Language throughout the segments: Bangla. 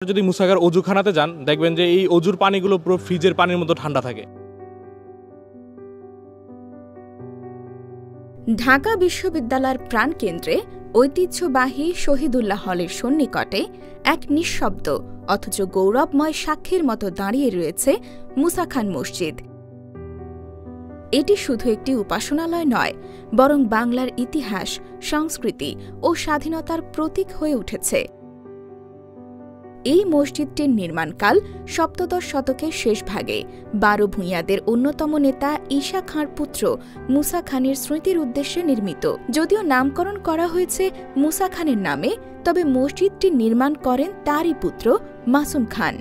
যদি মুসাখার অজুখানাতে যান দেখবেন যে এই অজুর পানিগুলো পুরো ফ্রিজের পানির মতো ঠান্ডা থাকে। ঢাকা বিশ্ববিদ্যালয়ের প্রাণকেন্দ্রে ঐতিহ্যবাহী শহীদুল্লাহ হলের সন্নিকটে এক নিঃশব্দ অথচ গৌরবময় সাক্ষীর মতো দাঁড়িয়ে রয়েছে মুসা খান মসজিদ। এটি শুধু একটি উপাসনালয় নয়, বরং বাংলার ইতিহাস, সংস্কৃতি ও স্বাধীনতার প্রতীক হয়ে উঠেছে। এই মসজিদটির নির্মাণকাল সপ্তদশ শতকের শেষ ভাগে ১২ ভূঁইয়াদের অন্যতম নেতা ঈশা খাঁর পুত্র মুসা খানের স্মৃতির উদ্দেশ্যে নির্মিত। যদিও নামকরণ করা হয়েছে মুসা খানের নামে, তবে মসজিদটি নির্মাণ করেন তারই পুত্র মাসুম খান।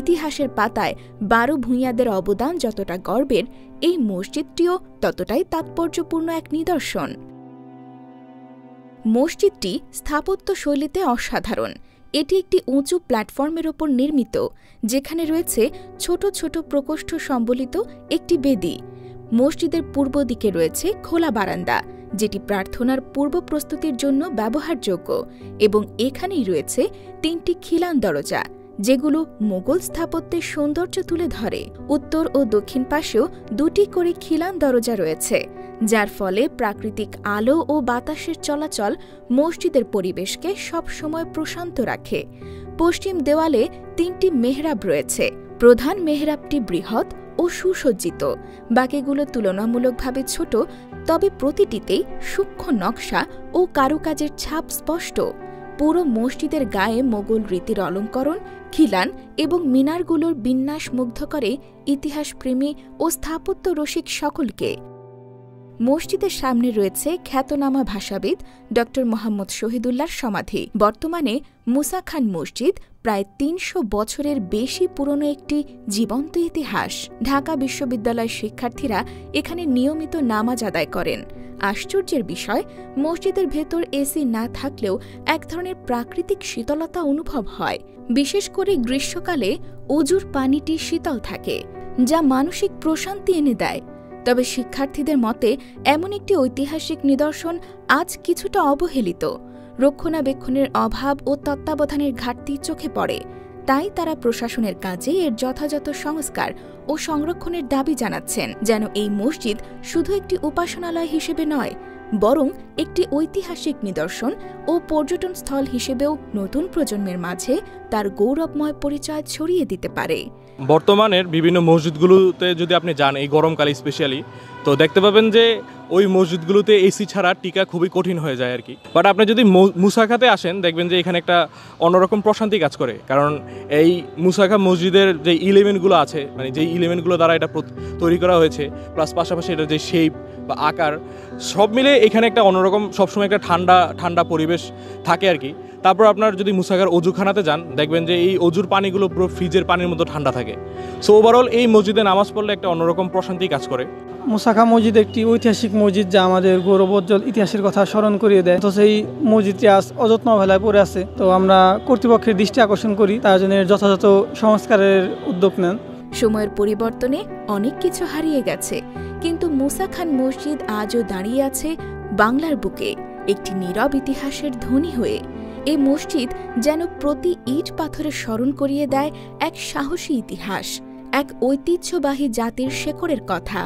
ইতিহাসের পাতায় ১২ ভূঁইয়াদের অবদান যতটা গর্বের, এই মসজিদটিও ততটাই তাৎপর্যপূর্ণ এক নিদর্শন। মসজিদটি স্থাপত্যশৈলীতে অসাধারণ। এটি একটি উঁচু প্ল্যাটফর্মের ওপর নির্মিত, যেখানে রয়েছে ছোট ছোট প্রকোষ্ঠ সম্বলিত একটি বেদি। মসজিদের পূর্ব দিকে রয়েছে খোলা বারান্দা, যেটি প্রার্থনার পূর্ব প্রস্তুতির জন্য ব্যবহারযোগ্য, এবং এখানেই রয়েছে ৩টি খিলান দরজা, যেগুলো মোগল স্থাপত্যের সৌন্দর্য তুলে ধরে। উত্তর ও দক্ষিণ পাশেও ২টি করে খিলান দরজা রয়েছে, যার ফলে প্রাকৃতিক আলো ও বাতাসের চলাচল মসজিদের পরিবেশকে সবসময় প্রশান্ত রাখে। পশ্চিম দেওয়ালে ৩টি মেহরাব রয়েছে। প্রধান মেহরাবটি বৃহৎ ও সুসজ্জিত, বাকিগুলো তুলনামূলকভাবে ছোট, তবে প্রতিটিতেই সূক্ষ্ম নকশা ও কারুকাজের ছাপ স্পষ্ট। পুরো মসজিদের গায়ে মোগল রীতির অলঙ্করণ, খিলান এবং মিনারগুলোর বিন্যাস মুগ্ধ করে ইতিহাসপ্রেমী ও স্থাপত্য রসিক সকলকে। মসজিদের সামনে রয়েছে খ্যাতনামা ভাষাবিদ ড. মোহাম্মদ শহীদুল্লাহর সমাধি। বর্তমানে মুসা খান মসজিদ প্রায় ৩০০ বছরের বেশি পুরনো একটি জীবন্ত ইতিহাস। ঢাকা বিশ্ববিদ্যালয়ের শিক্ষার্থীরা এখানে নিয়মিত নামাজ আদায় করেন। আশ্চর্যের বিষয়, মসজিদের ভেতর এসি না থাকলেও এক ধরনের প্রাকৃতিক শীতলতা অনুভব হয়। বিশেষ করে গ্রীষ্মকালে অজুর পানিটি শীতল থাকে, যা মানসিক প্রশান্তি এনে দেয়। তবে শিক্ষার্থীদের মতে এমন একটি ঐতিহাসিক নিদর্শন আজ কিছুটা অবহেলিত। রক্ষণাবেক্ষণের অভাব ও তত্ত্বাবধানের ঘাটতি চোখে পড়ে। তাই তারা প্রশাসনের কাজে এর যথাযথ সংস্কার ও সংরক্ষণের দাবি জানাচ্ছেন, যেন এই মসজিদ শুধু একটি উপাসনালয় হিসেবে নয়, বরং একটি ঐতিহাসিক নিদর্শন ও পর্যটন স্থল হিসেবেও নতুন প্রজন্মের মাঝে তার গৌরবময় পরিচয় ছড়িয়ে দিতে পারে। বর্তমানের বিভিন্ন মসজিদগুলোতে যদি আপনি যান এই গরমকালে স্পেশালি, তো দেখতে পাবেন যে ওই মসজিদগুলোতে এসি ছাড়া টিকা খুবই কঠিন হয়ে যায় আর কি। বাট আপনি যদি মুসাখাতে আসেন দেখবেন যে এখানে একটা অন্যরকম প্রশান্তি কাজ করে, কারণ এই মুসাখা মসজিদের যে ইলিমেন্টগুলো আছে, মানে যেই ইলিমেন্টগুলো দ্বারা এটা তৈরি করা হয়েছে, প্লাস পাশাপাশি এটার যে শেপ বা আকার, সব মিলে এখানে একটা অন্যরকম সবসময় একটা ঠান্ডা ঠান্ডা পরিবেশ থাকে আর কি। তারপর আপনার যদি মুসাখার অজুখানাতে যান দেখবেন যে এই অজুর পানিগুলো পুরো ফ্রিজের পানির মতো ঠান্ডা থাকে। সো ওভারঅল এই মসজিদে নামাজ পড়লে একটা অন্যরকম প্রশান্তি কাজ করে। মুসাখা মসজিদ একটি ঐতিহাসিক মসজিদ, যা আমাদের গৌরবোজ্জ্বল ইতিহাসের কথা স্মরণ করিয়ে দেয়। তো সেই মসজিদটি আজ অযত্ন অবহেলায় পড়ে আছে। তো আমরা কর্তৃপক্ষের দৃষ্টি আকর্ষণ করি, তার জন্য যথাযথ সংস্কারের উদ্যোগ নেন। সময়ের পরিবর্তনে অনেক কিছু হারিয়ে গেছে, কিন্তু মুসা খান মসজিদ আজও দাঁড়িয়ে আছে বাংলার বুকে একটি নীরব ইতিহাসের ধ্বনি হয়ে। এই মসজিদ যেন প্রতি ইট পাথরে স্মরণ করিয়ে দেয় এক সাহসী ইতিহাস, এক ঐতিহ্যবাহী জাতির শেকড়ের কথা।